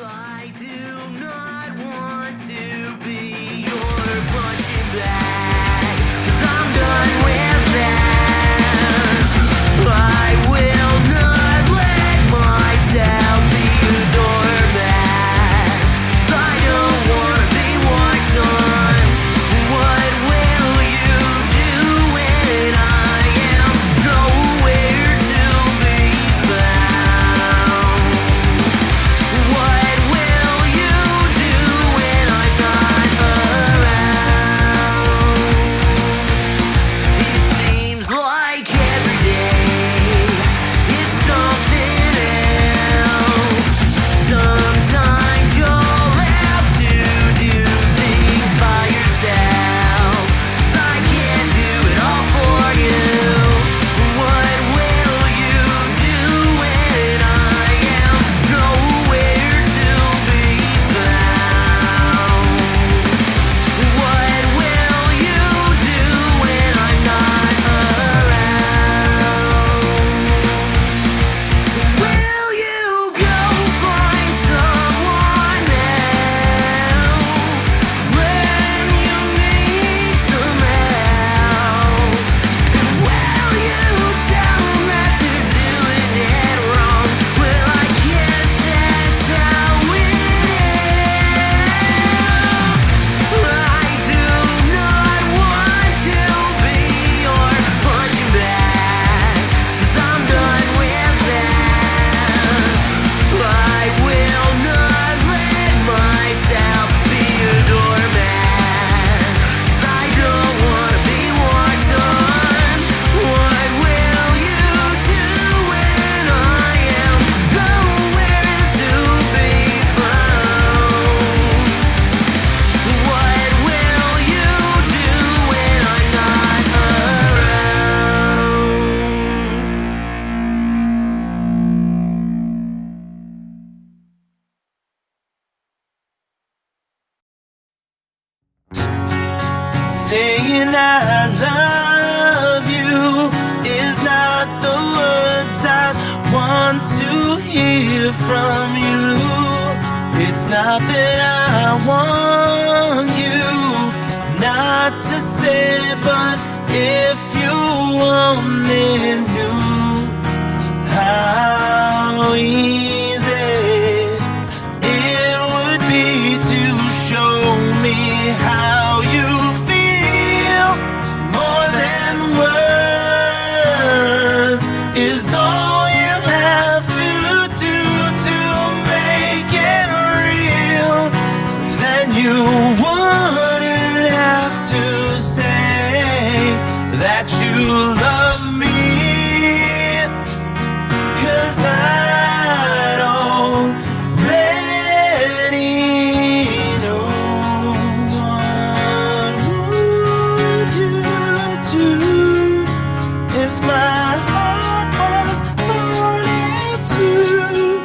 I do not want to be your punching bag, 'cause I'm done with that. I will not let myself be a doormat, 'cause I don't want to be walked on. What will you do when I am nowhere to be found? What will you do when I'm not around? It seems like every day it's something else. Sometimes you'll have to do things by yourself, 'cause I can't do it all for you. What will you do when I am nowhere to be found? What will you do when I'm not around? Will you go find someone else when you need some help? Will you tell them that they're doing it wrong? Well, I guess that's how it is. I do not want to be your punching bag, 'cause I'm done with that. I will not let myself be a doormat, 'cause I don't want to be walked on. What will you do when I am nowhere to be found? What will you do when I'm not around? Saying I love you is not the words I want to hear from you. It's not that I want you not to say, but if you only knew how easy it would be to show me how you feel. More than words is all you have to do to make it real. Then you wouldn't have to say that you love me, 'cause I'd already know. What would you do if my heart was torn in two?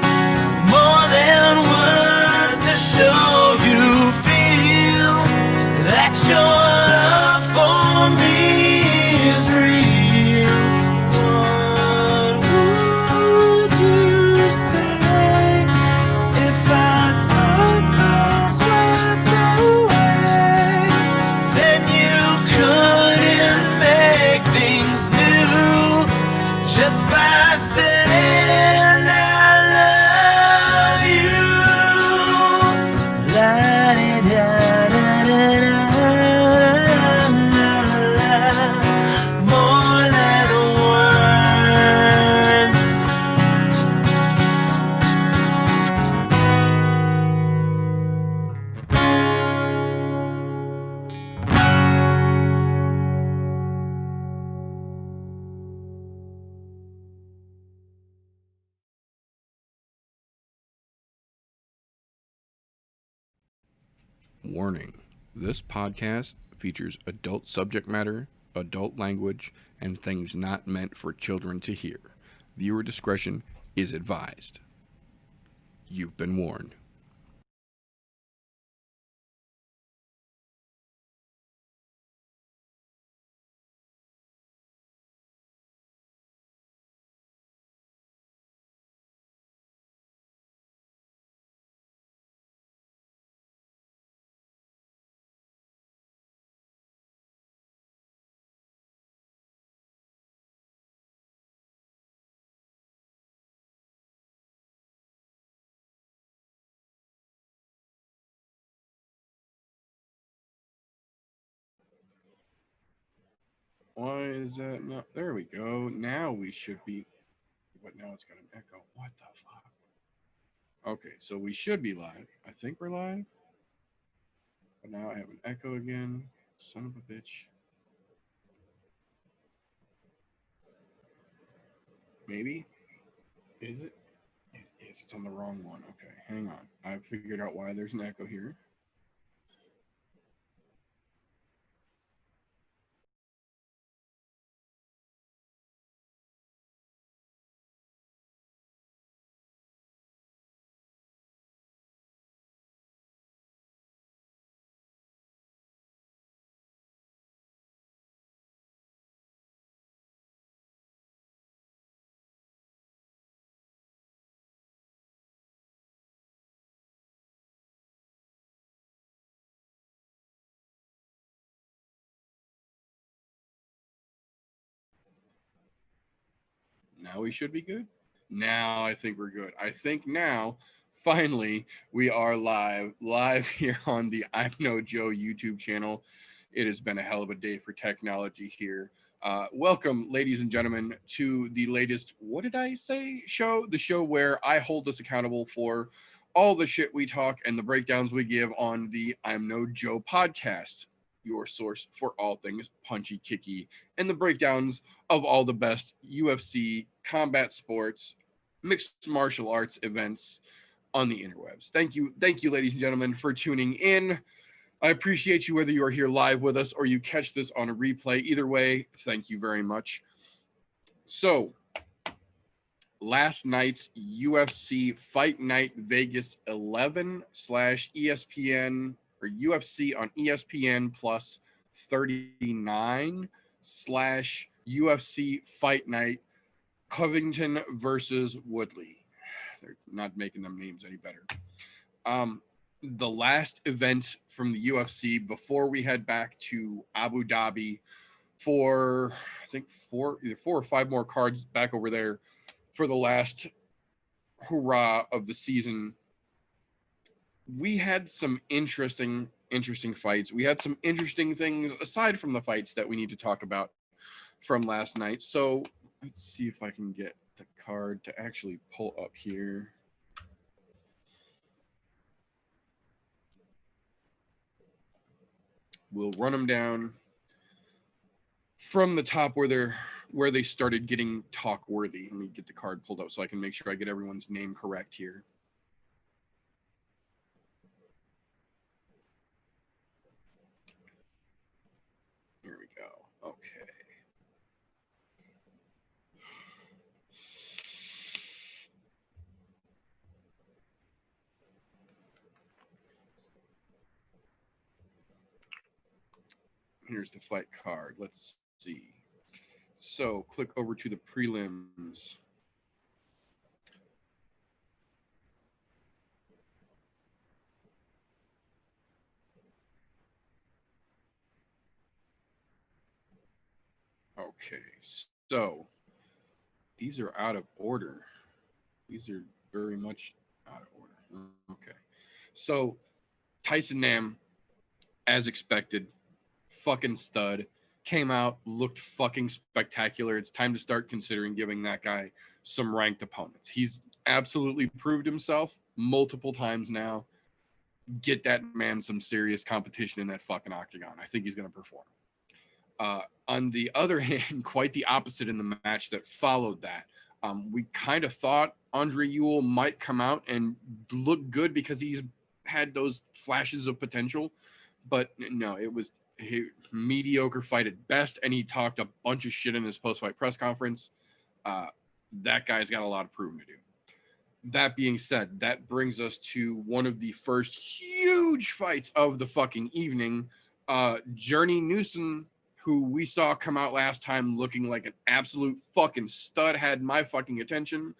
More than words to show you feel that your love for me is real. What would you say if I took those words away? Then you couldn't make things new just by saying I love you. La-di-da-da-da-da-da-da. More than words. Warning: this podcast features adult subject matter, adult language, and things not meant for children to hear. Viewer discretion is advised. You've been warned. Why is that not? There we go. Now we should be. But now it's got an echo. What the fuck? Okay, so we should be live. I think we're live. But now I have an echo again. Son of a bitch. Maybe? Is it? It is. It's on the wrong one. Okay, hang on. I figured out why there's an echo here. Now we should be good. Now I think we're good. I think now, finally, we are live here on the I'm No Joe YouTube channel. It has been a hell of a day for technology here. Welcome, ladies and gentlemen, to the latest, what did I say, show? The show where I hold us accountable for all the shit we talk and the breakdowns we give on the I'm No Joe podcast, your source for all things punchy, kicky, and the breakdowns of all the best UFC, combat sports, mixed martial arts events on the interwebs. Thank you, ladies and gentlemen, for tuning in. I appreciate you whether you are here live with us or you catch this on a replay. Either way, thank you very much. So, last night's UFC Fight Night Vegas 11 / ESPN or UFC on ESPN plus 39 / UFC Fight Night Covington versus Woodley. They're not making them names any better. The last event from the UFC before we head back to Abu Dhabi for, I think, either 4 or 5 more cards back over there for the last hurrah of the season. We had some interesting fights. We had some interesting things aside from the fights that we need to talk about from last night. So let's see if I can get the card to actually pull up here. We'll run them down from the top where they started getting talk worthy. Let me get the card pulled up so I can make sure I get everyone's name correct here. Here we go. Okay. Here's the fight card. Let's see. So click over to the prelims. Okay, so these are out of order. These are very much out of order. Okay. So Tyson Nam, as expected, fucking stud, came out, looked fucking spectacular. It's time to start considering giving that guy some ranked opponents. He's absolutely proved himself multiple times now. Get that man some serious competition in that fucking octagon. I think he's going to perform. On the other hand, quite the opposite in the match that followed that. We kind of thought Andre Ewell might come out and look good because he's had those flashes of potential, but no, it was a mediocre fight at best, and he talked a bunch of shit in his post-fight press conference. That guy's got a lot of proving to do. That being said, that brings us to one of the first huge fights of the fucking evening. Journey Newsom, who we saw come out last time looking like an absolute fucking stud, had my fucking attention.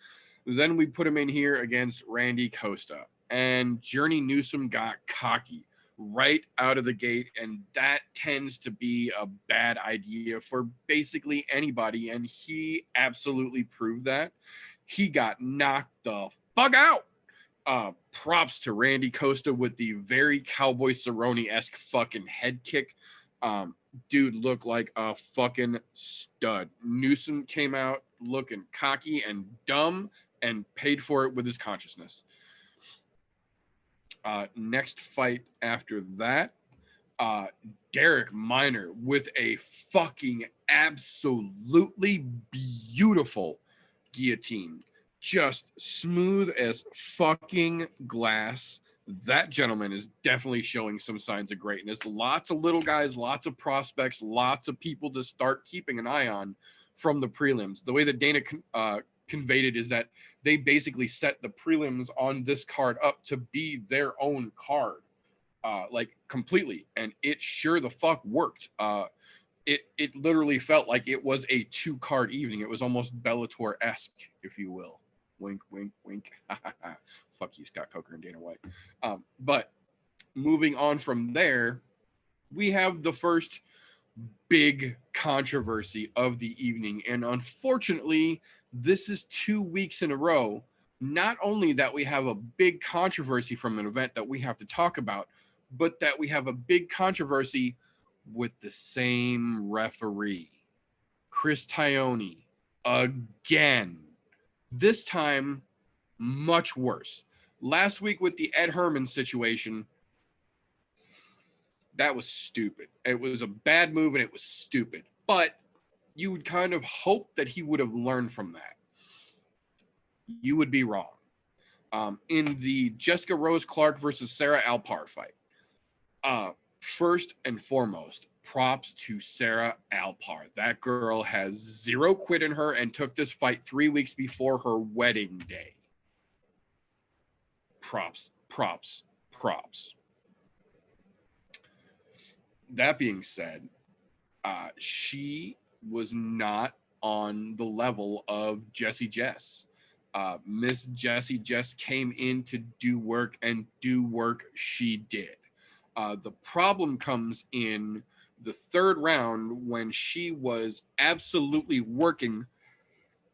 Then we put him in here against Randy Costa, and Journey Newsom got cocky right out of the gate, and that tends to be a bad idea for basically anybody, and he absolutely proved that. He got knocked the fuck out. Props to Randy Costa with the very Cowboy Cerrone-esque fucking head kick. dude looked like a fucking stud. Newsom came out looking cocky and dumb and paid for it with his consciousness. Next fight after that, Derek Minor with a fucking absolutely beautiful guillotine. Just smooth as fucking glass. That gentleman is definitely showing some signs of greatness. Lots of little guys, lots of prospects, lots of people to start keeping an eye on from the prelims. The way that Dana conveyed it is that they basically set the prelims on this card up to be their own card, like completely, and it sure the fuck worked. It literally felt like it was a 2-card evening. It was almost Bellator-esque, if you will. Wink, wink, wink. Fuck you, Scott Coker and Dana White. But moving on from there, we have the first big controversy of the evening. And unfortunately, this is 2 weeks in a row. Not only that we have a big controversy from an event that we have to talk about, but that we have a big controversy with the same referee, Chris Tione, again. This time, much worse. Last week with the Ed Herman situation, that was stupid. It was a bad move and it was stupid. But you would kind of hope that he would have learned from that. You would be wrong. In the Jessica Rose Clark versus Sarah Alpar fight, first and foremost, props to Sarah Alpar. That girl has zero quit in her and took this fight 3 weeks before her wedding day. Props, props, props. That being said, she was not on the level of Jessie Jess. Miss Jessie Jess came in to do work, and do work she did. The problem comes in the third round when she was absolutely working.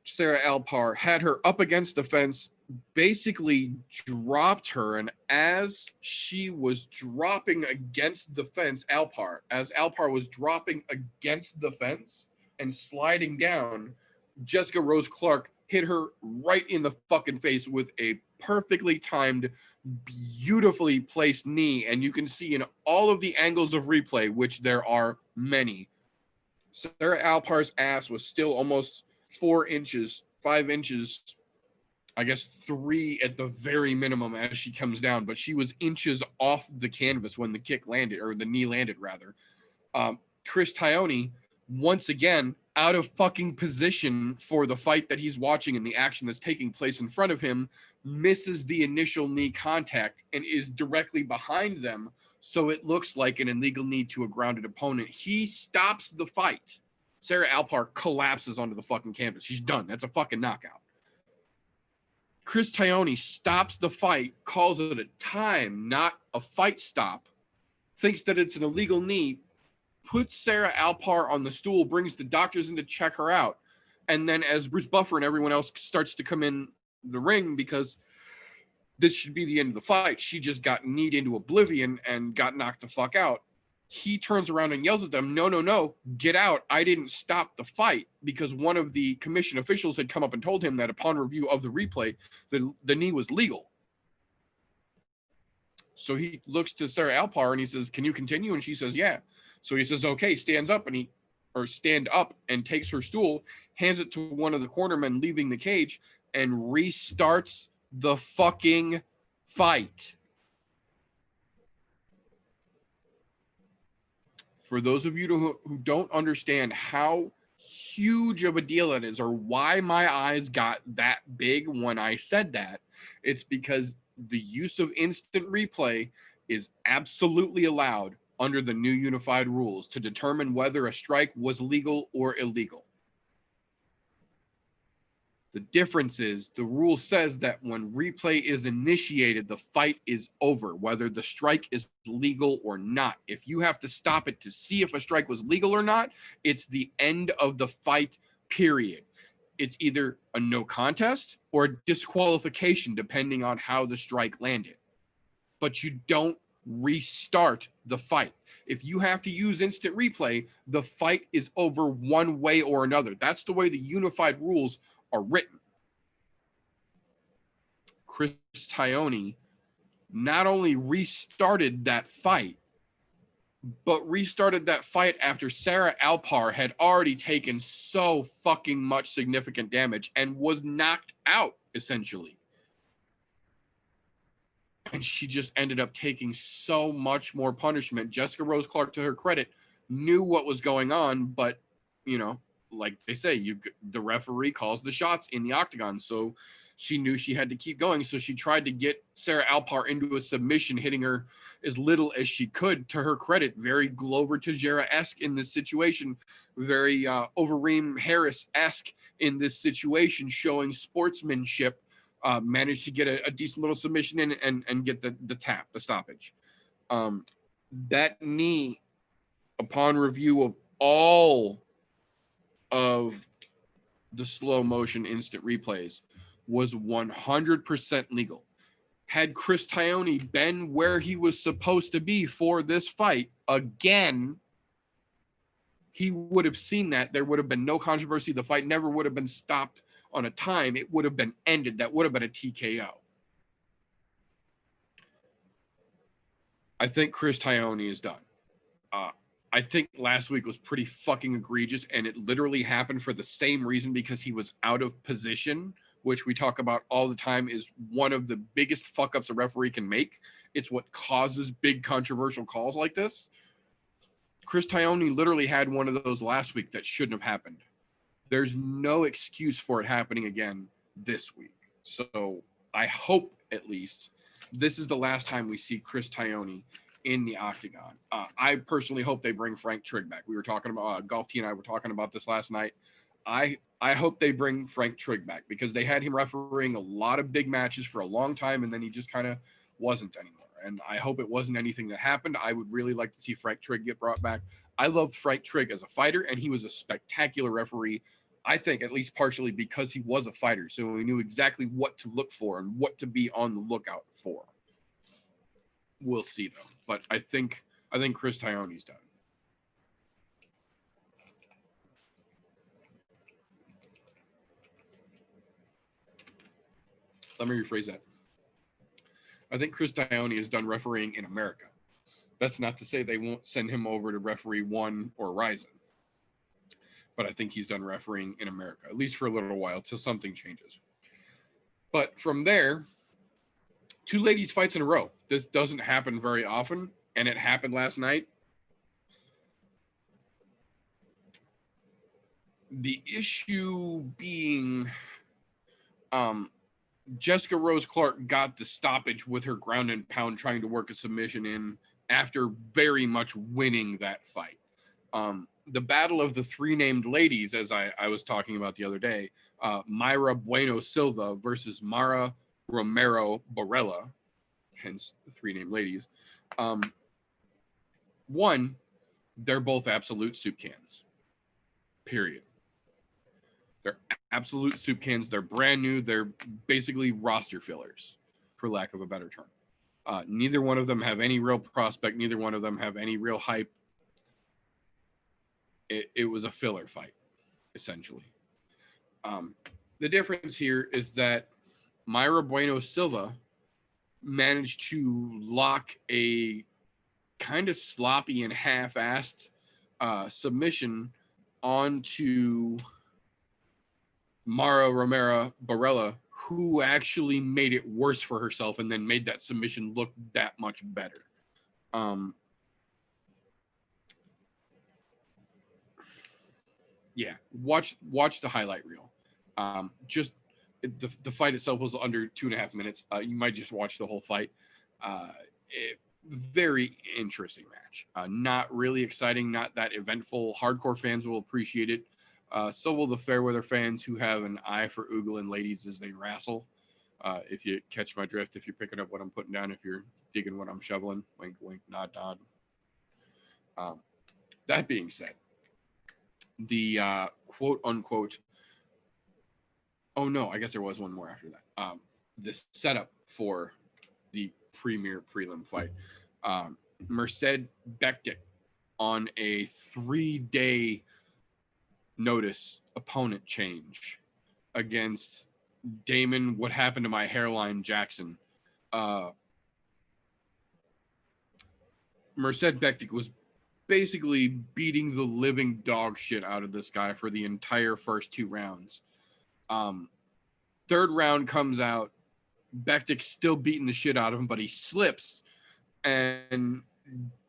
Sarah Alpar had her up against the fence, basically dropped her, and as she was dropping against the fence, as Alpar was dropping against the fence and sliding down, Jessica Rose Clark hit her right in the fucking face with a perfectly timed, beautifully placed knee. And you can see in all of the angles of replay, which there are many, Sarah Alpar's ass was still almost 4 inches, 5 inches, I guess 3 at the very minimum as she comes down, but she was inches off the canvas when the kick landed, or the knee landed rather. Chris Tione, once again, out of fucking position for the fight that he's watching and the action that's taking place in front of him, misses the initial knee contact and is directly behind them, so it looks like an illegal knee to a grounded opponent. He stops the fight. Sarah Alpar collapses onto the fucking canvas. She's done. That's a fucking knockout. Chris Tione stops the fight, calls it a time, not a fight stop, thinks that it's an illegal knee, puts Sarah Alpar on the stool, brings the doctors in to check her out. And then as Bruce Buffer and everyone else starts to come in the ring, because this should be the end of the fight, she just got kneed into oblivion and got knocked the fuck out. He turns around and yells at them, no, get out. I didn't stop the fight, because one of the commission officials had come up and told him that upon review of the replay, the knee was legal. So he looks to Sarah Alpar and he says, can you continue? And she says, yeah. So he says, okay, stand up and takes her stool, hands it to one of the cornermen leaving the cage, and restarts the fucking fight. For those of you who don't understand how huge of a deal that is, or why my eyes got that big when I said that, it's because the use of instant replay is absolutely allowed under the new unified rules to determine whether a strike was legal or illegal. The difference is the rule says that when replay is initiated, the fight is over, whether the strike is legal or not. If you have to stop it to see if a strike was legal or not, it's the end of the fight, period. It's either a no contest or a disqualification, depending on how the strike landed. But you don't restart the fight. If you have to use instant replay, the fight is over one way or another. That's the way the unified rules are written. Chris Tione not only restarted that fight, but restarted that fight after Sarah Alpar had already taken so fucking much significant damage and was knocked out, essentially. And she just ended up taking so much more punishment. Jessica Rose Clark, to her credit, knew what was going on, but, you know, like they say, the referee calls the shots in the octagon, so she knew she had to keep going. So she tried to get Sarah Alpar into a submission, hitting her as little as she could. To her credit, very Glover Teixeira-esque in this situation, very Overeem Harris-esque in this situation, showing sportsmanship. Managed to get a decent little submission in and get the tap, the stoppage. That knee, upon review of all of the slow motion instant replays, was 100% legal. Had Chris Tione been where he was supposed to be for this fight again, he would have seen that. There would have been no controversy. The fight never would have been stopped on a time. It would have been ended. That would have been a TKO. I think Chris Tione is done. I think last week was pretty fucking egregious, and it literally happened for the same reason, because he was out of position, which we talk about all the time is one of the biggest fuck-ups a referee can make. It's what causes big controversial calls like this. Chris Tione literally had one of those last week that shouldn't have happened. There's no excuse for it happening again this week. So I hope, at least, this is the last time we see Chris Tione in the octagon. I personally hope they bring Frank Trigg back. We were talking about, Golf T and I were talking about this last night. I hope they bring Frank Trigg back, because they had him refereeing a lot of big matches for a long time, and then he just kind of wasn't anymore. And I hope it wasn't anything that happened. I would really like to see Frank Trigg get brought back. I loved Frank Trigg as a fighter, and he was a spectacular referee, I think, at least partially because he was a fighter. So we knew exactly what to look for and what to be on the lookout for. We'll see, though. But I think Chris Tione's done. Let me rephrase that. I think Chris Tione is done refereeing in America. That's not to say they won't send him over to referee One or Ryzen. But I think he's done refereeing in America, at least for a little while, till something changes. But from there, 2 ladies fights in a row. This doesn't happen very often, and it happened last night. The issue being, Jessica Rose Clark got the stoppage with her ground and pound, trying to work a submission in after very much winning that fight. The battle of the 3 named ladies, as I was talking about the other day, Mayra Bueno Silva versus Mara Romero Barella, hence the 3 named ladies. One, they're both absolute soup cans. Period. They're absolute soup cans. They're brand new. They're basically roster fillers, for lack of a better term. Neither one of them have any real prospect. Neither one of them have any real hype. It was a filler fight, essentially. The difference here is that Mayra Bueno Silva managed to lock a kind of sloppy and half-assed submission onto Mara Romero Barella, who actually made it worse for herself and then made that submission look that much better. Yeah, watch the highlight reel. Just the fight itself was under 2.5 minutes. You might just watch the whole fight. Very interesting match. Not really exciting, not that eventful. Hardcore fans will appreciate it. So will the Fairweather fans who have an eye for oogling ladies as they wrestle. If you catch my drift, if you're picking up what I'm putting down, if you're digging what I'm shoveling, wink, wink, nod, nod. That being said, the quote unquote, oh no, I guess there was one more after that. This setup for the premier prelim fight. Merced Bektik on a 3-day notice opponent change against Damon, what happened to my hairline, Jackson. Merced Bektik was basically beating the living dog shit out of this guy for the entire first 2 rounds. Third round comes out, Bektik's still beating the shit out of him, but he slips, and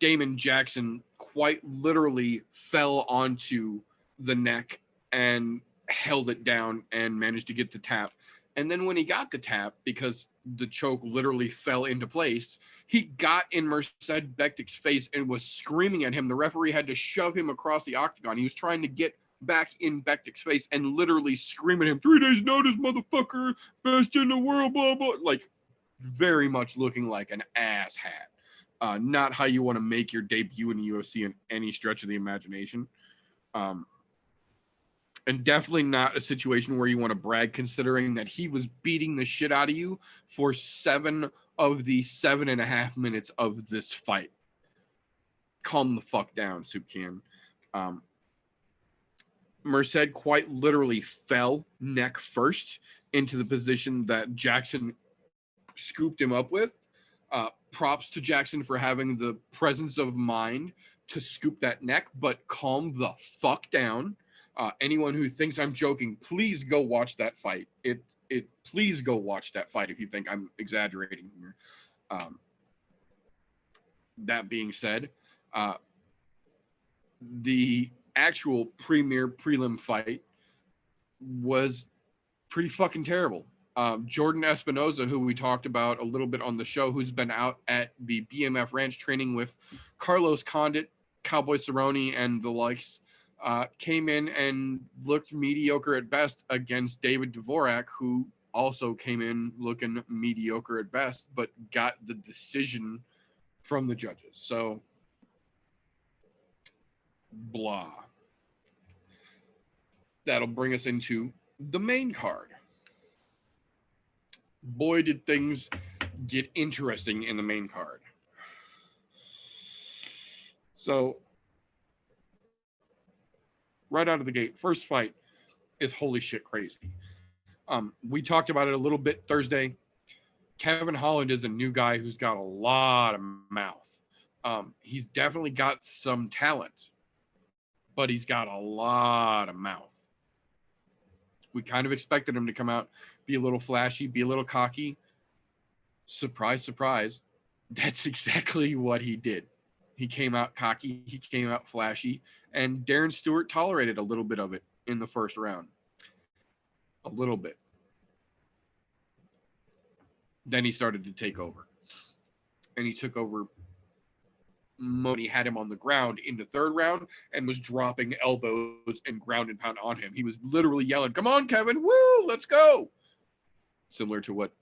Damon Jackson quite literally fell onto the neck and held it down and managed to get the tap. And then when he got the tap, because the choke literally fell into place, he got in Merced Bektik's face and was screaming at him. The referee had to shove him across the octagon. He was trying to get back in Bektik's face and literally scream at him, 3 days notice, motherfucker, best in the world, blah, blah. Like, very much looking like an ass hat. Not how you want to make your debut in the UFC in any stretch of the imagination. And definitely not a situation where you want to brag, considering that he was beating the shit out of you for 7 of the 7.5 minutes of this fight. Calm the fuck down, Soup Can. Merced quite literally fell neck first into the position that Jackson scooped him up with. Props to Jackson for having the presence of mind to scoop that neck, but calm the fuck down. Anyone who thinks I'm joking, please go watch that fight. Please go watch that fight if you think I'm exaggerating here. That being said, the actual premier prelim fight was pretty fucking terrible. Jordan Espinoza, who we talked about a little bit on the show, who's been out at the BMF Ranch training with Carlos Condit, Cowboy Cerrone, and the likes, came in and looked mediocre at best against David Dvorak, who also came in looking mediocre at best, but got the decision from the judges. So, blah. That'll bring us into the main card. Boy, did things get interesting in the main card. So, right out of the gate, first fight is holy shit crazy. We talked about it a little bit Thursday. Kevin Holland is a new guy who's got a lot of mouth. He's definitely got some talent, but he's got a lot of mouth. We kind of expected him to come out, be a little flashy, be a little cocky. Surprise, surprise. That's exactly what he did. He came out cocky, he came out flashy, and Darren Stewart tolerated a little bit of it in the first round. A little bit. Then he started to take over. And he took over. He had him on the ground in the third round and was dropping elbows and ground and pound on him. He was literally yelling, "Come on, Kevin, woo, let's go." Similar to what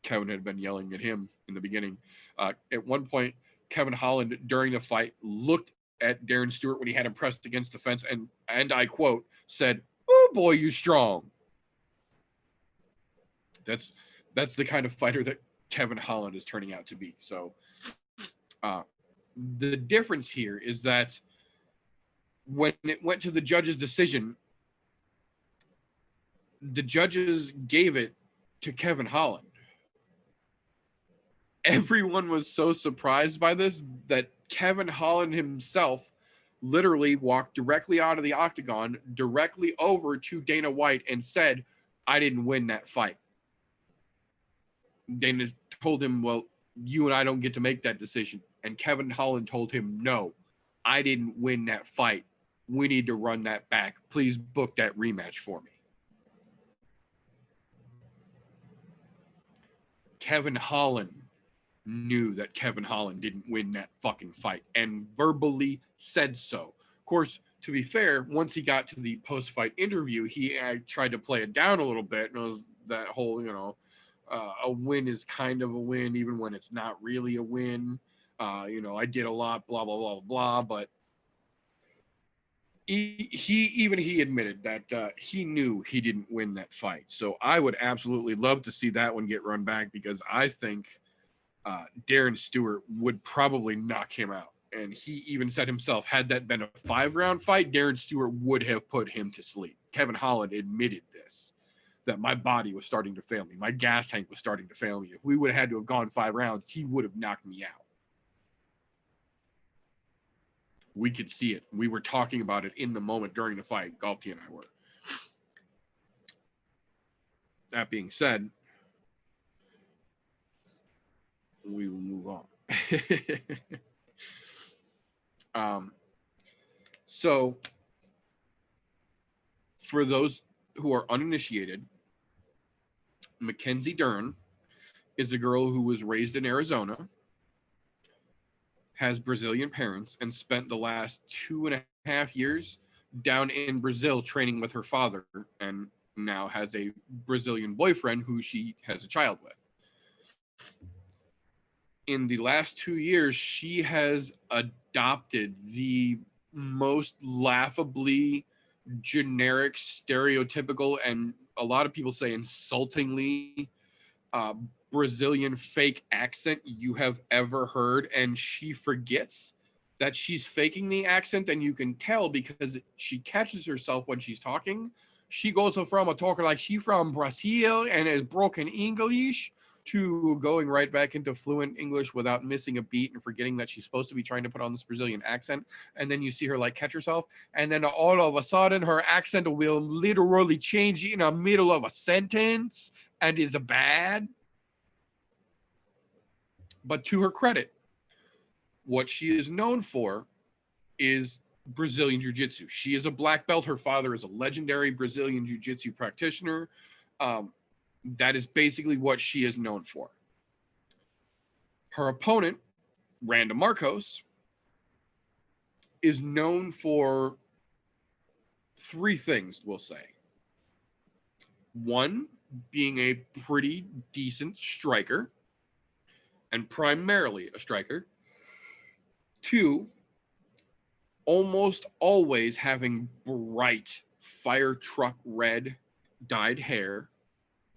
Kevin had been yelling at him in the beginning. At one point, Kevin Holland, during the fight, looked at Darren Stewart when he had him pressed against the fence and I quote, said, "Oh boy, you strong." That's the kind of fighter that Kevin Holland is turning out to be. So the difference here is that when it went to the judge's decision, the judges gave it to Kevin Holland. Everyone was so surprised by this that Kevin Holland himself literally walked directly out of the octagon, directly over to Dana White and said, "I didn't win that fight." Dana told him, "Well, you and I don't get to make that decision." And Kevin Holland told him, "No, I didn't win that fight. We need to run that back. Please book that rematch for me." Kevin Holland knew that Kevin Holland didn't win that fucking fight and verbally said so. Of course, to be fair, once he got to the post-fight interview, he tried to play it down a little bit. And it was that whole, a win is kind of a win, even when it's not really a win. I did a lot, blah, blah, blah, blah. But he admitted that he knew he didn't win that fight. So I would absolutely love to see that one get run back, because I think Darren Stewart would probably knock him out. And he even said himself, had that been a 5-round fight, Darren Stewart would have put him to sleep. Kevin Holland admitted this, that my body was starting to fail me. My gas tank was starting to fail me. If we would have had to have gone 5 rounds, he would have knocked me out. We could see it. We were talking about it in the moment during the fight. Galti and I were. That being said, we will move on. So for those who are uninitiated, Mackenzie Dern is a girl who was raised in Arizona, has Brazilian parents, and spent the last 2.5 years down in Brazil training with her father, and now has a Brazilian boyfriend who she has a child with. In the last 2 years, she has adopted the most laughably generic, stereotypical, and a lot of people say insultingly Brazilian fake accent you have ever heard. And she forgets that she's faking the accent, and you can tell because she catches herself when she's talking. She goes from a talker like she from Brazil and is broken English to going right back into fluent English without missing a beat and forgetting that she's supposed to be trying to put on this Brazilian accent. And then you see her like catch herself, and then all of a sudden her accent will literally change in the middle of a sentence and is bad. But to her credit, what she is known for is Brazilian Jiu-Jitsu. She is a black belt. Her father is a legendary Brazilian Jiu-Jitsu practitioner. That is basically what she is known for. Her opponent, Randa Marcos, is known for 3 things, we'll say. 1, being a pretty decent striker, and primarily a striker. 2, almost always having bright fire truck red dyed hair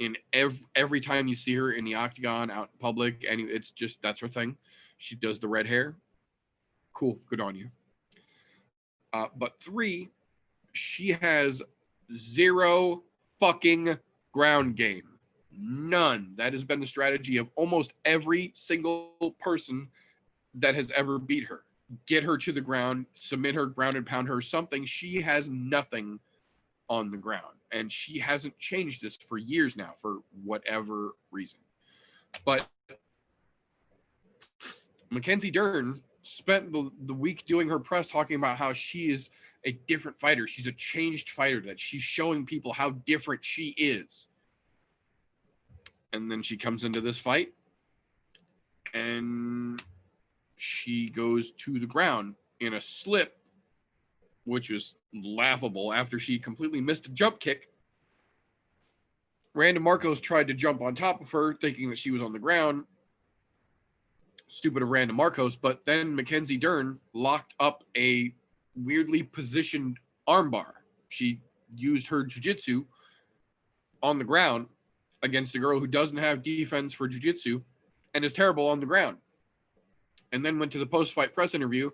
in every time you see her in the octagon, out in public, and it's just, that's her thing. She does the red hair. Cool, good on you. But 3, she has 0 fucking ground game. None. That has been the strategy of almost every single person that has ever beat her. Get her to the ground, submit her, ground and pound her, something. She has nothing on the ground. And she hasn't changed this for years now, for whatever reason. But Mackenzie Dern spent the week doing her press talking about how she is a different fighter. She's a changed fighter, that she's showing people how different she is. And then she comes into this fight and she goes to the ground in a slip, which was laughable after she completely missed a jump kick. Randa Marcos tried to jump on top of her, thinking that she was on the ground. Stupid of Randa Marcos. But then Mackenzie Dern locked up a weirdly positioned armbar. She used her jiu-jitsu on the ground against a girl who doesn't have defense for jiu-jitsu and is terrible on the ground. And then went to the post-fight press interview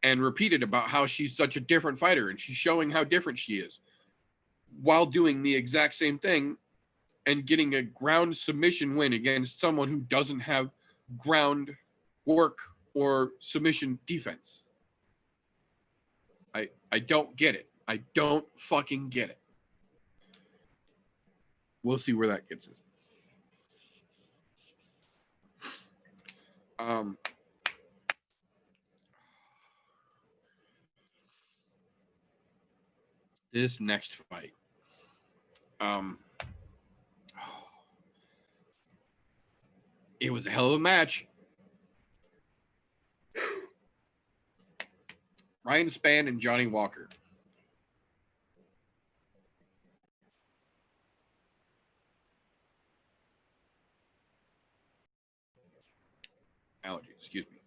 and repeated about how she's such a different fighter and she's showing how different she is while doing the exact same thing and getting a ground submission win against someone who doesn't have ground work or submission defense. I don't get it. I don't fucking get it. We'll see where that gets us. This next fight. It was a hell of a match. Ryan Spann and Johnny Walker. Allergies, excuse me.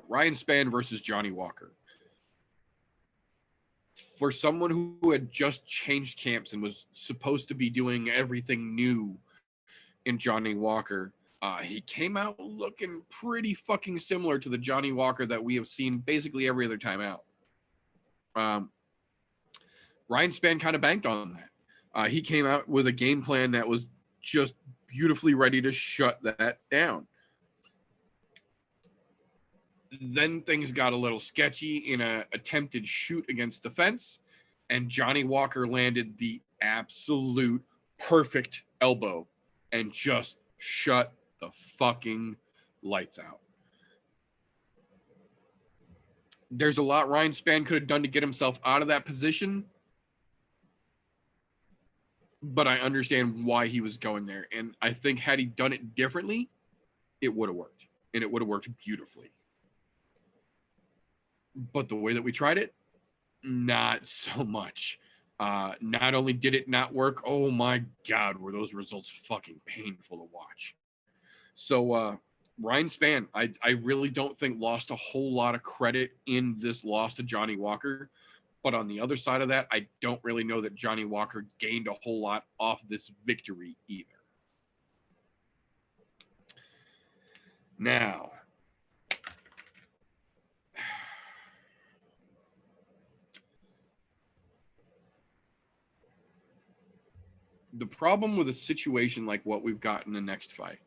Ryan Spann versus Johnny Walker. For someone who had just changed camps and was supposed to be doing everything new in Johnny Walker, He came out looking pretty fucking similar to the Johnny Walker that we have seen basically every other time out. Ryan Spann kind of banked on that. He came out with a game plan that was just beautifully ready to shut that down. Then things got a little sketchy in an attempted shoot against the fence, and Johnny Walker landed the absolute perfect elbow and just shut the fucking lights out. There's a lot Ryan Spann could have done to get himself out of that position, but I understand why he was going there. And I think had he done it differently, it would have worked, and it would have worked beautifully. But the way that we tried it, not so much. Not only did it not work, oh my God, were those results fucking painful to watch. So Ryan Spann, I really don't think lost a whole lot of credit in this loss to Johnny Walker. But on the other side of that, I don't really know that Johnny Walker gained a whole lot off this victory either. Now, the problem with a situation like what we've got in the next fight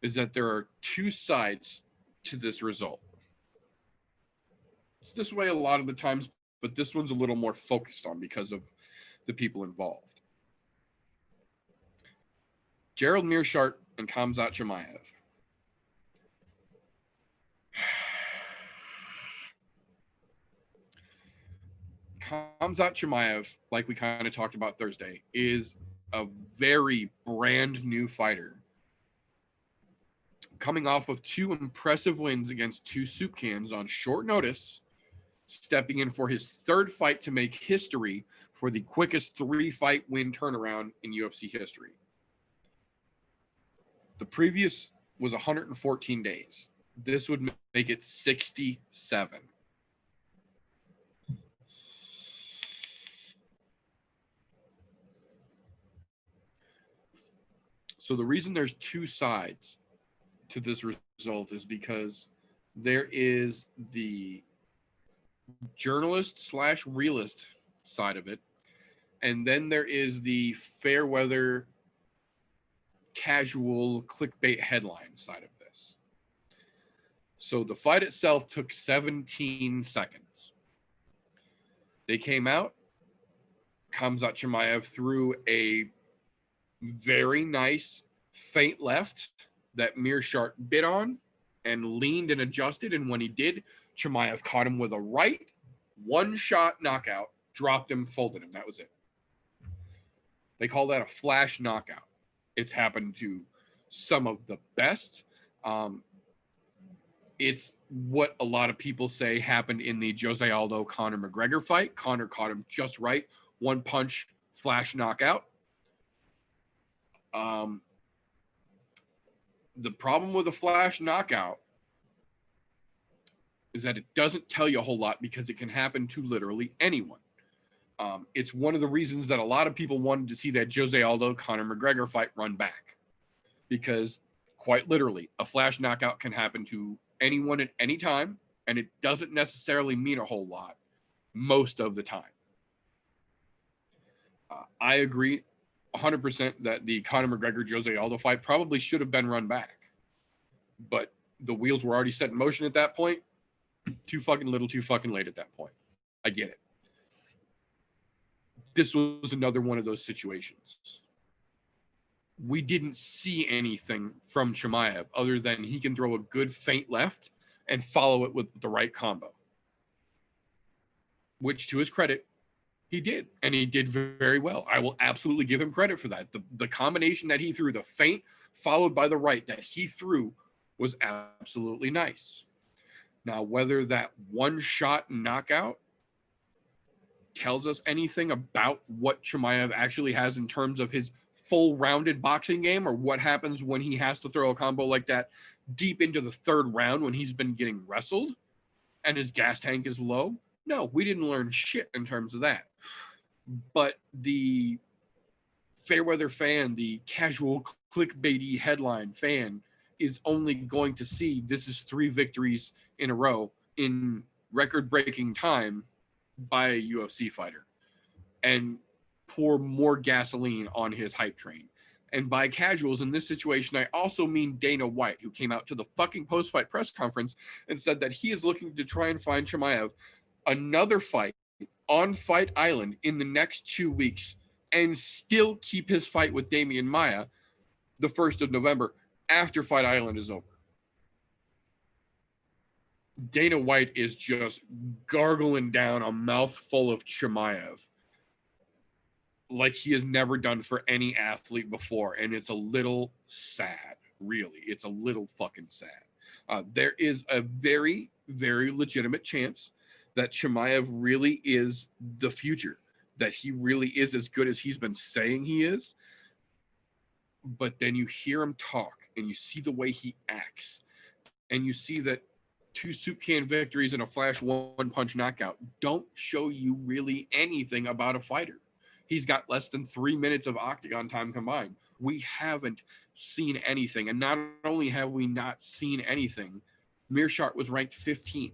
is that there are two sides to this result. It's this way a lot of the times, but this one's a little more focused on because of the people involved. Gerald Meerschaert and Khamzat Chimaev. Khamzat Chimaev, like we kind of talked about Thursday, is a very brand new fighter. Coming off of two impressive wins against two soup cans on short notice, stepping in for his third fight to make history for the quickest 3-fight win turnaround in UFC history. The previous was 114 days. This would make it 67. So the reason there's two sides to this result is because there is the journalist / realist side of it, and then there is the fair weather casual clickbait headline side of this. So the fight itself took 17 seconds. They came out. Khamzat Chimaev threw a very nice feint left that Meerschaert bit on and leaned and adjusted. And when he did, Chimaev caught him with a right, one-shot knockout, dropped him, folded him. That was it. They call that a flash knockout. It's happened to some of the best. It's what a lot of people say happened in the Jose Aldo Conor McGregor fight. Conor caught him just right. One punch, flash knockout. The problem with a flash knockout is that it doesn't tell you a whole lot because it can happen to literally anyone. It's one of the reasons that a lot of people wanted to see that Jose Aldo Conor McGregor fight run back, because quite literally a flash knockout can happen to anyone at any time, and it doesn't necessarily mean a whole lot most of the time. I agree 100% that the Conor McGregor Jose Aldo fight probably should have been run back, but the wheels were already set in motion at that point. Too fucking little, too fucking late at that point. I get it. This was another one of those situations. We didn't see anything from Chimaev other than he can throw a good feint left and follow it with the right combo, which to his credit, he did, and he did very well. I will absolutely give him credit for that. The combination that he threw, the feint followed by the right that he threw, was absolutely nice. Now, whether that one-shot knockout tells us anything about what Chimaev actually has in terms of his full-rounded boxing game, or what happens when he has to throw a combo like that deep into the third round when he's been getting wrestled and his gas tank is low, no, we didn't learn shit in terms of that. But the Fairweather fan, the casual clickbaity headline fan, is only going to see this is 3 victories in a row in record-breaking time by a UFC fighter, and pour more gasoline on his hype train. And by casuals in this situation, I also mean Dana White, who came out to the fucking post-fight press conference and said that he is looking to try and find Chimaev another fight on Fight Island in the next 2 weeks and still keep his fight with Damian Maia the 1st of November after Fight Island is over. Dana White is just gargling down a mouthful of Chimaev like he has never done for any athlete before. And it's a little sad, really. It's a little fucking sad. There is a very, very legitimate chance that Chimaev really is the future, that he really is as good as he's been saying he is. But then you hear him talk and you see the way he acts, and you see that 2 soup can victories and a flash 1-punch knockout don't show you really anything about a fighter. He's got less than 3 minutes of octagon time combined. We haven't seen anything. And not only have we not seen anything, Meerschaert was ranked 15.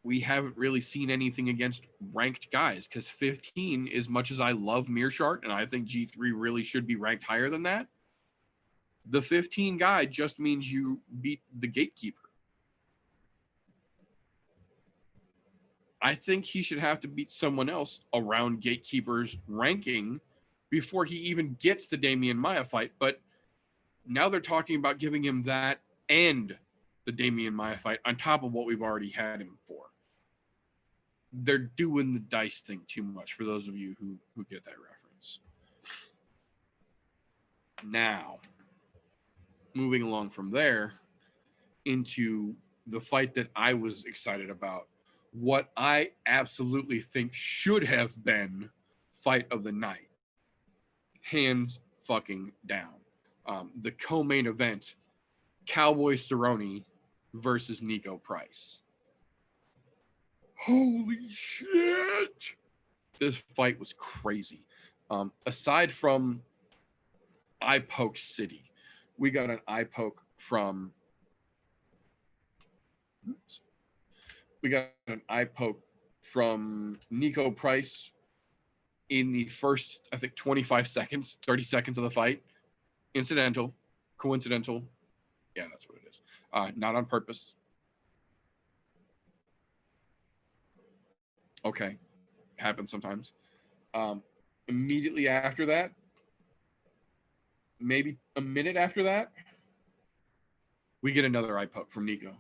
We haven't really seen anything against ranked guys, because 15, as much as I love Meerschaert and I think G3 really should be ranked higher than that, the 15 guy just means you beat the gatekeeper. I think he should have to beat someone else around gatekeeper's ranking before he even gets the Damian Maia fight. But now they're talking about giving him that and the Damian Maia fight on top of what we've already had him for. They're doing the dice thing too much, for those of you who get that reference. Now, moving along from there into the fight that I was excited about, what I absolutely think should have been fight of the night, hands fucking down. The co-main event, Cowboy Cerrone versus Nico Price. Holy shit! This fight was crazy. Aside from eye poke city, we got an eye poke from Nico Price in the first, I think, 25 seconds, 30 seconds of the fight. Incidental, coincidental. Yeah, that's what it is. Not on purpose. Okay. Happens sometimes. Immediately after that, maybe a minute after that, we get another eye poke from Nico.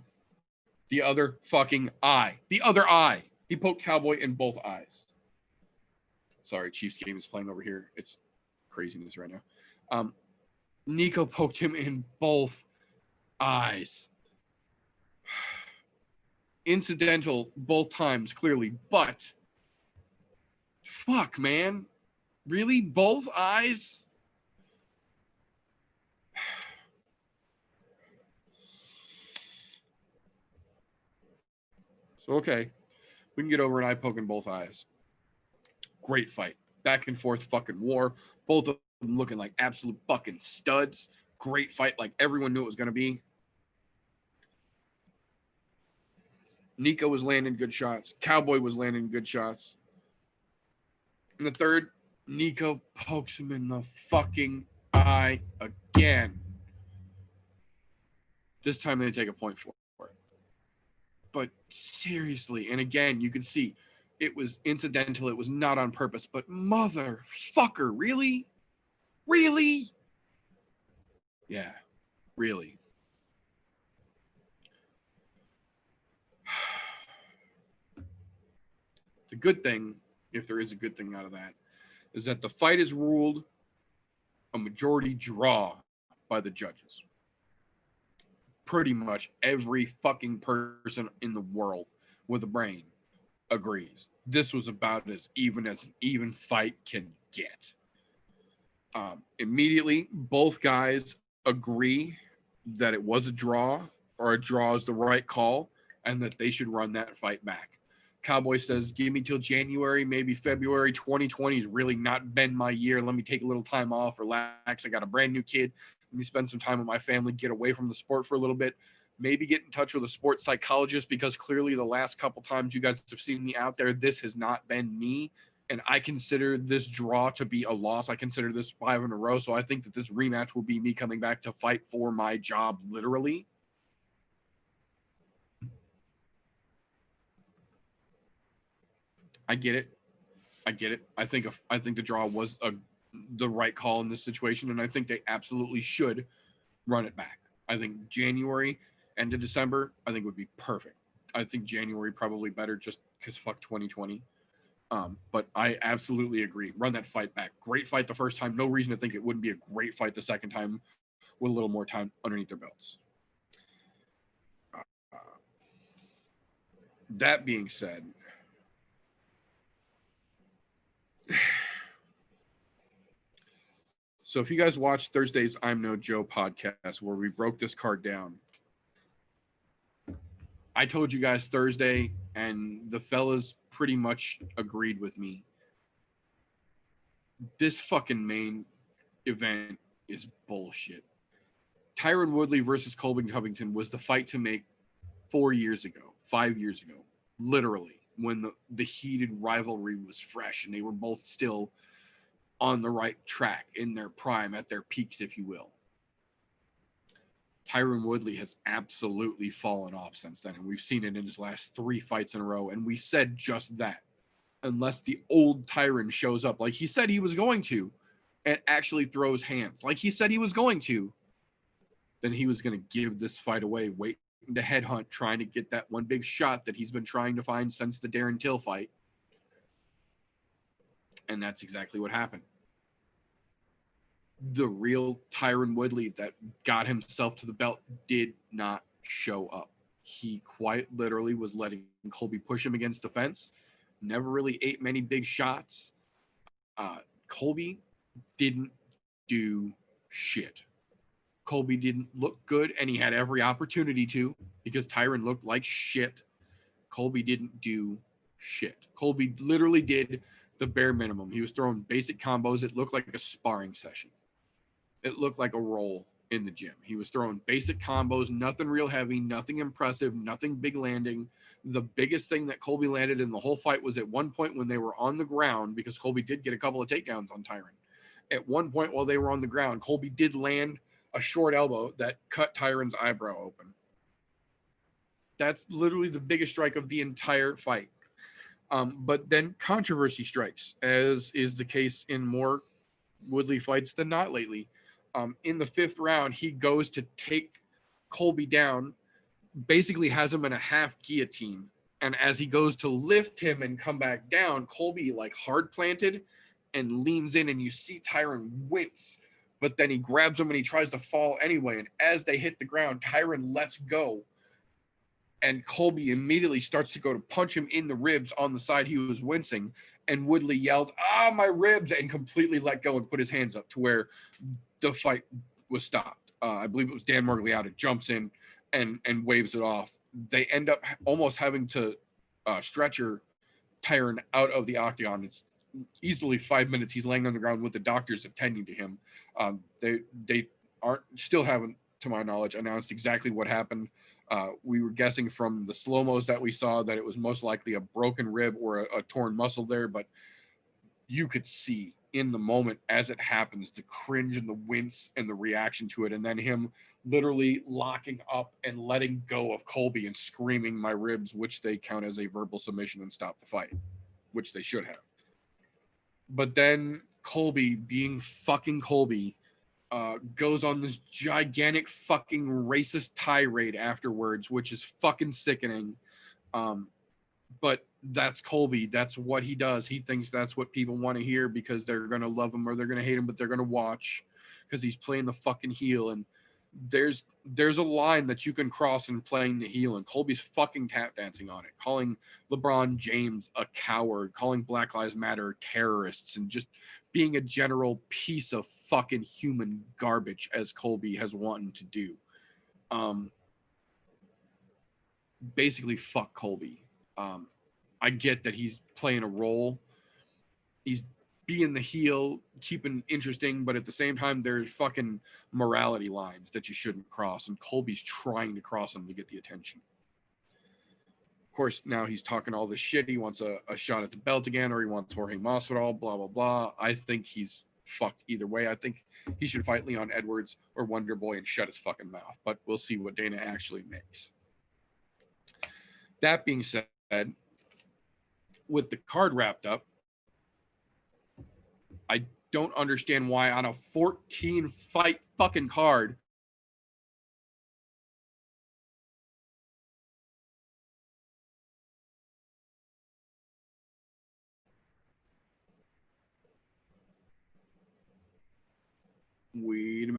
The other fucking eye. The other eye. He poked Cowboy in both eyes. Sorry, Chiefs game is playing over here. It's craziness right now. Nico poked him in both eyes. Incidental both times, clearly, but fuck, man. Really? Both eyes? So, okay. We can get over an eye poke in both eyes. Great fight. Back and forth fucking war. Both of them looking like absolute fucking studs. Great fight, like everyone knew it was going to be. Nico was landing good shots. Cowboy was landing good shots. In the third, Nico pokes him in the fucking eye again. This time they take a point for it. But seriously, and again, you can see it was incidental. It was not on purpose. But motherfucker, really? Really? Yeah, really. The good thing, if there is a good thing out of that, is that the fight is ruled a majority draw by the judges. Pretty much every fucking person in the world with a brain agrees. This was about as an even fight can get. Immediately, both guys agree that it was a draw, or a draw is the right call, and that they should run that fight back. Cowboy says, give me till January, maybe February. 2020 has really not been my year. Let me take a little time off, relax. I got a brand new kid. Let me spend some time with my family, get away from the sport for a little bit. Maybe get in touch with a sports psychologist, because clearly the last couple times you guys have seen me out there, this has not been me. And I consider this draw to be a loss. I consider this 5 in a row. So I think that this rematch will be me coming back to fight for my job, literally. I get it. I get it. I think the draw was the right call in this situation, and I think they absolutely should run it back. I think January, end of December, I think would be perfect. I think January probably better, just because fuck 2020. But I absolutely agree. Run that fight back. Great fight the first time. No reason to think it wouldn't be a great fight the second time with a little more time underneath their belts. That being said, so if you guys watched Thursday's I'm No Joe podcast where we broke this card down, I told you guys Thursday, and the fellas pretty much agreed with me. This fucking main event is bullshit. Tyron Woodley versus Covington was the fight to make 4 years ago, 5 years ago, literally, when the heated rivalry was fresh and they were both still on the right track, in their prime, at their peaks, if you will. Tyron Woodley has absolutely fallen off since then, and we've seen it in his last 3 fights in a row, and we said just that. Unless the old Tyron shows up like he said he was going to and actually throws hands like he said he was going to, then he was going to give this fight away, waiting to headhunt, trying to get that one big shot that he's been trying to find since the Darren Till fight. And that's exactly what happened. The real Tyron Woodley that got himself to the belt did not show up. He quite literally was letting Colby push him against the fence. Never really ate many big shots. Colby didn't do shit. Colby didn't look good, and he had every opportunity to, because Tyron looked like shit. Colby didn't do shit. Colby literally did the bare minimum. He was throwing basic combos. It looked like a sparring session. It looked like a roll in the gym. He was throwing basic combos, nothing real heavy, nothing impressive, nothing big landing. The biggest thing that Colby landed in the whole fight was at one point when they were on the ground, because Colby did get a couple of takedowns on Tyron. At one point while they were on the ground, Colby did land a short elbow that cut Tyron's eyebrow open. That's literally the biggest strike of the entire fight. But then controversy strikes, as is the case in more Woodley fights than not lately. In the 5th round, he goes to take Colby down, basically has him in a half guillotine. And as he goes to lift him and come back down, Colby like hard planted and leans in, and you see Tyron wince, but then he grabs him and he tries to fall anyway. And as they hit the ground, Tyron lets go, and Colby immediately starts to go to punch him in the ribs on the side he was wincing. And Woodley yelled, "Ah, my ribs," and completely let go and put his hands up to where the fight was stopped. I believe it was Dan Morgliata jumps in and waves it off. They end up almost having to stretcher Tyron out of the octagon. It's easily 5 minutes. He's laying on the ground with the doctors attending to him. They haven't, to my knowledge, announced exactly what happened. We were guessing from the slow-mos that we saw that it was most likely a broken rib or a torn muscle there, but you could see in the moment as it happens the cringe and the wince and the reaction to it, and then him literally locking up and letting go of Colby and screaming "my ribs," which they count as a verbal submission and stop the fight, which they should have. But then Colby, being fucking Colby, goes on this gigantic fucking racist tirade afterwards, which is fucking sickening. But that's Colby. That's what he does. He thinks that's what people want to hear because they're going to love him or they're going to hate him, but they're going to watch because he's playing the fucking heel. And there's a line that you can cross in playing the heel, and Colby's fucking tap dancing on it, calling LeBron James a coward, calling Black Lives Matter terrorists, and just being a general piece of fucking human garbage, as Colby has wanted to do. Basically, fuck Colby. I get that he's playing a role. He's being the heel, keeping interesting, but at the same time, there's fucking morality lines that you shouldn't cross, and Colby's trying to cross them to get the attention. Of course, now he's talking all this shit. He wants a shot at the belt again, or he wants Jorge Masvidal, blah, blah, blah. I think he's fucked either way. I think he should fight Leon Edwards or Wonder Boy and shut his fucking mouth, but we'll see what Dana actually makes. That being said, with the card wrapped up, I don't understand why on a 14 fight fucking card, wait a minute.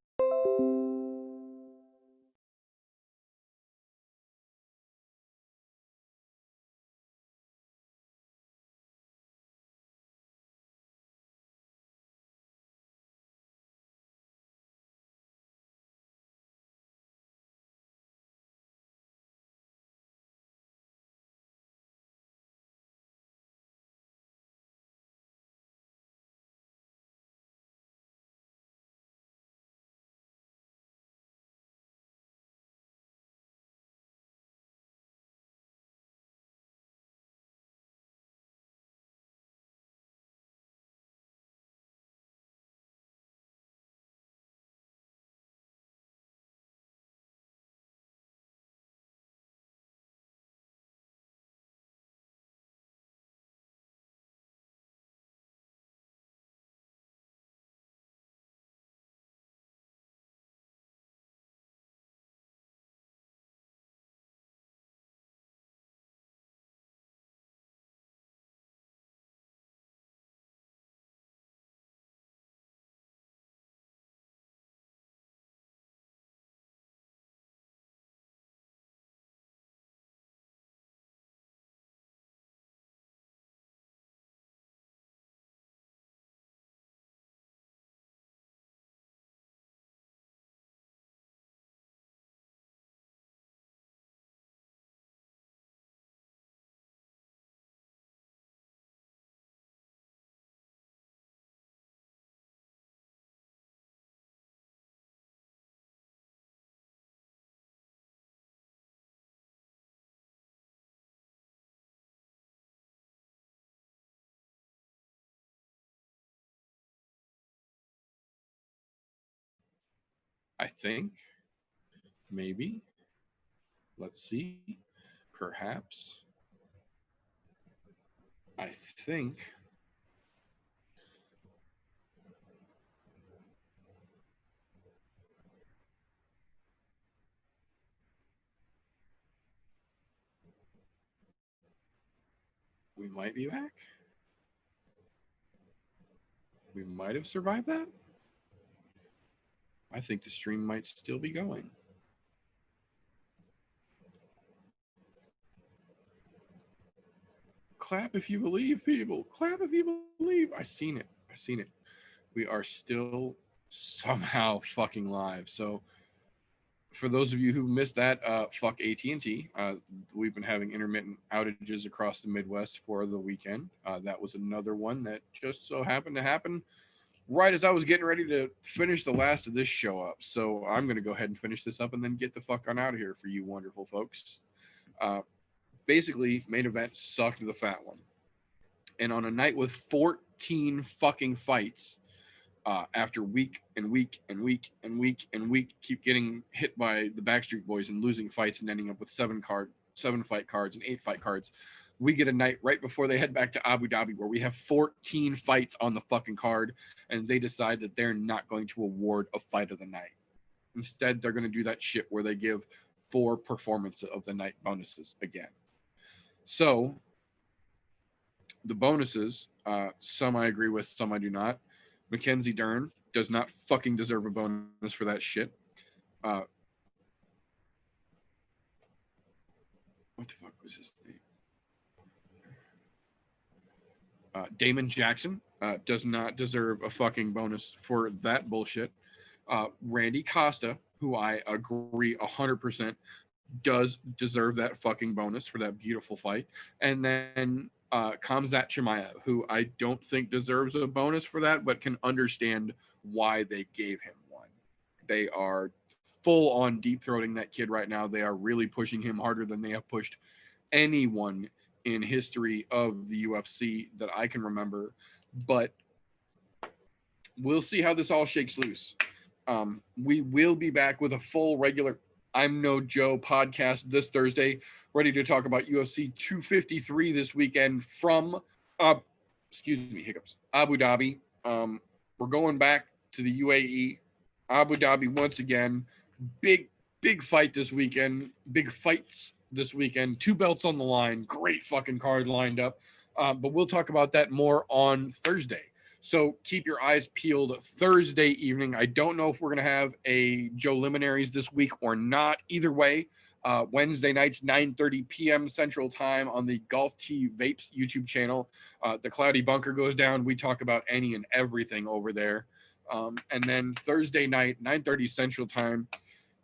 I think maybe. Let's see. Perhaps. I think we might be back. We might have survived that. I think the stream might still be going. Clap if you believe, people. Clap if you believe. I seen it. I seen it. We are still somehow fucking live. So for those of you who missed that, fuck AT&T. We've been having intermittent outages across the Midwest for the weekend. That was another one that just so happened to happen right as I was getting ready to finish the last of this show up. So I'm going to go ahead and finish this up and then get the fuck on out of here for you wonderful folks. Basically, main event sucked the fat one. And on a night with 14 fucking fights, after week and week and week and week and week, keep getting hit by the Backstreet Boys and losing fights and ending up with 7 fight cards and 8 fight cards, we get a night right before they head back to Abu Dhabi where we have 14 fights on the fucking card, and they decide that they're not going to award a fight of the night. Instead, they're going to do that shit where they give 4 performance of the night bonuses again. So the bonuses, some I agree with, some I do not. Mackenzie Dern does not fucking deserve a bonus for that shit. What the fuck was his name? Damon Jackson does not deserve a fucking bonus for that bullshit. Randy Costa, who I agree 100%, does deserve that fucking bonus for that beautiful fight. And then Kamzat Chimaev, who I don't think deserves a bonus for that, but can understand why they gave him one. They are full on deep throating that kid right now. They are really pushing him harder than they have pushed anyone in history of the UFC that I can remember. But we'll see how this all shakes loose. We will be back with a full regular I'm No Joe podcast this Thursday, ready to talk about UFC 253 this weekend from, Abu Dhabi. We're going back to the UAE, Abu Dhabi once again. Big fight this weekend. Big fights this weekend. 2 belts on the line. Great fucking card lined up. But we'll talk about that more on Thursday. So keep your eyes peeled Thursday evening. I don't know if we're going to have a Joe Liminaries this week or not. Either way, Wednesday nights, 9:30 p.m. Central Time on the Golf T Vapes YouTube channel. The Cloudy Bunker goes down. We talk about any and everything over there. And then Thursday night, 9:30 Central Time,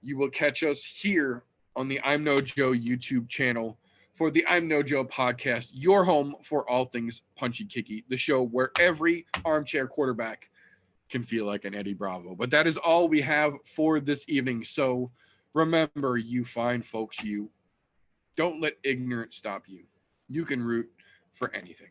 you will catch us here on the I'm No Joe YouTube channel for the I'm No Joe podcast, your home for all things punchy kicky, the show where every armchair quarterback can feel like an Eddie Bravo. But that is all we have for this evening. So remember, you fine folks, you don't let ignorance stop you. You can root for anything.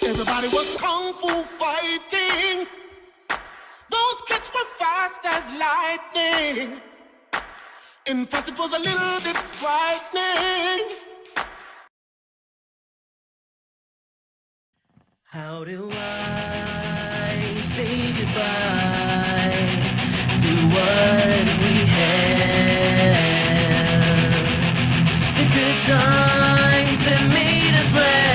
Everybody was kung fu fighting. Those kids were fast as lightning. In fact, it was a little bit frightening. How do I say goodbye to what we had? The good times that made us laugh.